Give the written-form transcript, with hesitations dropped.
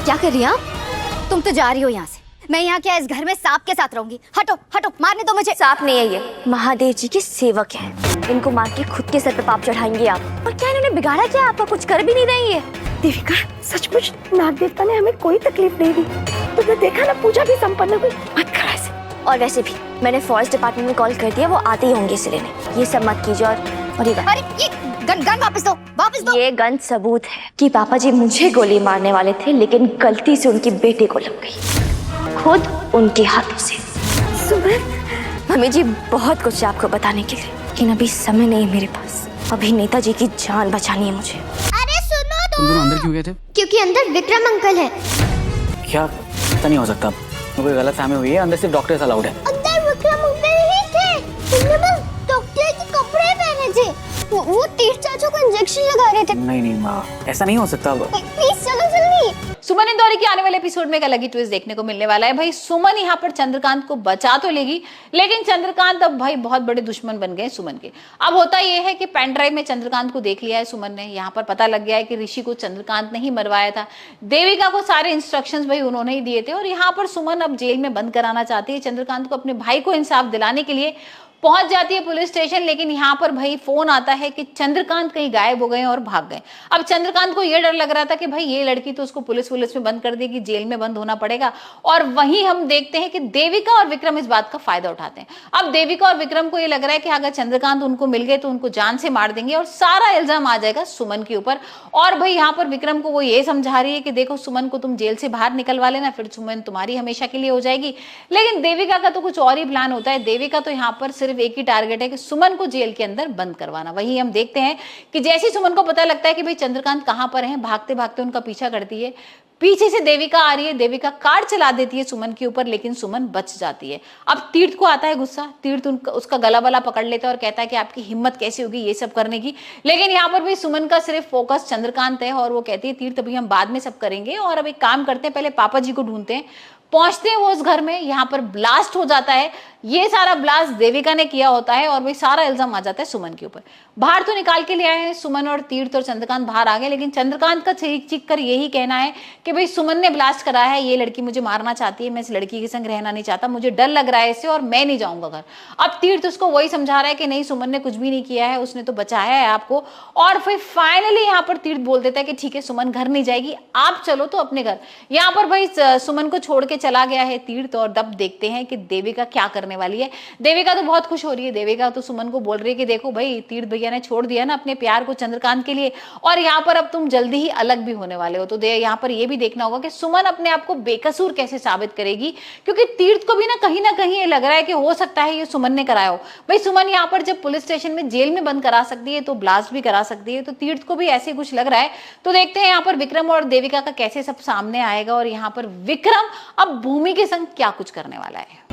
क्या कर रही हैं आप? तुम तो जा रही हो यहाँ से। मैं यहाँ क्या इस घर में सांप के साथ रहूंगी? हटो हटो, मारने दो मुझे। सांप नहीं है ये, महादेव जी के सेवक हैं। इनको मार के खुद के सर पे पाप चढ़ाएंगे आप। और क्या इन्होंने बिगाड़ा क्या? आपका कुछ कर भी नहीं रही है। देविका, सचमुच नाग देवता ने हमें कोई तकलीफ नहीं दी। तुमने देखा ना, पूजा भी संपन्न हुई। मत करो ऐसे। और वैसे भी मैंने फॉरेस्ट डिपार्टमेंट में कॉल कर दिया, वो आते ही होंगे इसे लेने। ये सब मत कीजिए। और अरे ये गन गन वापस दो, वापस दो। ये गन सबूत है कि पापा जी मुझे गोली मारने वाले थे, लेकिन गलती से उनकी बेटी को लग गई, खुद उनके हाथों से। सुमन, मम्मी जी बहुत कुछ है आपको बताने के लिए, लेकिन अभी समय नहीं है मेरे पास। अभी नेताजी की जान बचानी है मुझे। अरे सुनो तुम दोनों अंदर क्यों गए थे? क्योंकि अंदर विक्रम अंकल है। क्या? ऐसा नहीं हो सकता, कोई गलत फहमी हुई है। अंदर सिर्फ डॉक्टर्स अलाउड है। अंदर विक्रम अंकल ही थे। तुमने बस डॉक्टर के कपड़े पहने थे। वो तीर चाचू को इंजेक्शन लगा रहे थे। नहीं माँ, ऐसा नहीं हो सकता। प्लीज चलो जल्दी। सुमन इंदौरी के आने वाले एपिसोड में एक अलग ही ट्विस्ट देखने को मिलने वाला है। भाई सुमन यहाँ पर चंद्रकांत को बचा तो लेगी, लेकिन चंद्रकांत अब भाई बहुत बड़े दुश्मन बन गए सुमन के। अब होता यह है कि पेन ड्राइव में चंद्रकांत को देख लिया है सुमन ने। यहाँ पर पता लग गया है कि ऋषि को चंद्रकांत ने ही मरवाया था। देविका को सारे इंस्ट्रक्शंस भाई उन्होंने ही दिए थे। और यहाँ पर सुमन अब जेल में बंद कराना चाहती है चंद्रकांत को। अपने भाई को इंसाफ दिलाने के लिए पहुंच जाती है पुलिस स्टेशन। लेकिन यहाँ पर भाई फोन आता है कि चंद्रकांत कहीं गायब हो गए और भाग गए। अब चंद्रकांत को यह डर लग रहा था कि भाई ये लड़की तो उसको पुलिस में बंद कर देगी, जेल में बंद होना पड़ेगा। और वहीं हम देखते हैं कि देविका और विक्रम इस बात का फायदा उठाते हैं। अब देविका और विक्रम को ये लग रहा है कि अगर चंद्रकांत उनको मिल गए तो उनको जान से मार देंगे और सारा इल्जाम आ जाएगा सुमन के ऊपर। और भाई यहाँ पर विक्रम को वो ये समझा रही है कि देखो सुमन को तुम जेल से बाहर निकलवा लेना, फिर सुमन तुम्हारी हमेशा के लिए हो जाएगी। लेकिन देविका का तो कुछ और ही प्लान होता है। देविका तो यहाँ पर सिर्फ एक ही टारगेट है कि सुमन को जेल के अंदर बंद करवाना। वही हम देखते हैं कि जैसे सुमन को पता लगता है कि भाई चंद्रकांत कहां पर है, भागते भागते उनका पीछा करती है। पीछे से देविका आ रही है, देविका कार चला देती है सुमन के ऊपर, लेकिन सुमन बच जाती है। अब तीर्थ को आता है गुस्सा। तीर्थ उसका गला वला पकड़ लेता है और कहता है कि आपकी हिम्मत कैसे होगी ये सब करने की। लेकिन यहाँ पर भी सुमन का सिर्फ फोकस चंद्रकांत है और वो कहती है तीर्थ अभी हम बाद में सब करेंगे, और अब एक काम करते हैं, पहले पापा जी को ढूंढते हैं। पहुंचते हैं वो उस घर में, यहाँ पर ब्लास्ट हो जाता है। ये सारा ब्लास्ट देविका ने किया होता है और वही सारा इल्जाम आ जाता है सुमन के ऊपर। बाहर तो निकाल के ले आए हैं सुमन और तीर्थ और चंद्रकांत बाहर आ गए, लेकिन चंद्रकांत का चीख चीख कर यही कहना है कि भाई सुमन ने ब्लास्ट कराया है, ये लड़की मुझे मारना चाहती है, मैं इस लड़की के संग रहना नहीं चाहता, मुझे डर लग रहा है इससे और मैं नहीं जाऊंगा घर। अब तीर्थ उसको वही समझा रहा है कि नहीं सुमन ने कुछ भी नहीं किया है, उसने तो बचाया है आपको। और फिर फाइनली यहाँ पर तीर्थ बोल देता है कि ठीक है सुमन घर नहीं जाएगी, आप चलो तो अपने घर। यहाँ पर भाई सुमन को छोड़ के चला गया है तीर्थ। और तब देखते हैं कि देविका क्या करने वाली है। देविका तो बहुत खुश हो रही है। देविका तो सुमन को बोल रही है कि देखो भाई तीर्थ भैया ने छोड़ दिया ना अपने प्यार को चंद्रकांत के लिए, और यहाँ पर अब तुम जल्दी ही अलग भी होने वाले हो। तो यहाँ पर यह भी देखना होगा कि सुमन अपने आप को बेकसूर कैसे साबित करेगी, क्योंकि तीर्थ को भी ना कहीं ये लग रहा है कि हो सकता है ये सुमन ने कराया हो। भाई सुमन यहाँ पर जब पुलिस स्टेशन में जेल में बंद करा सकती है तो ब्लास्ट भी करा सकती है, तो तीर्थ को भी ऐसे कुछ लग रहा है। तो देखते हैं यहाँ पर विक्रम और देविका का कैसे सब सामने आएगा, और यहाँ पर विक्रम अब भूमि के संग क्या कुछ करने वाला है।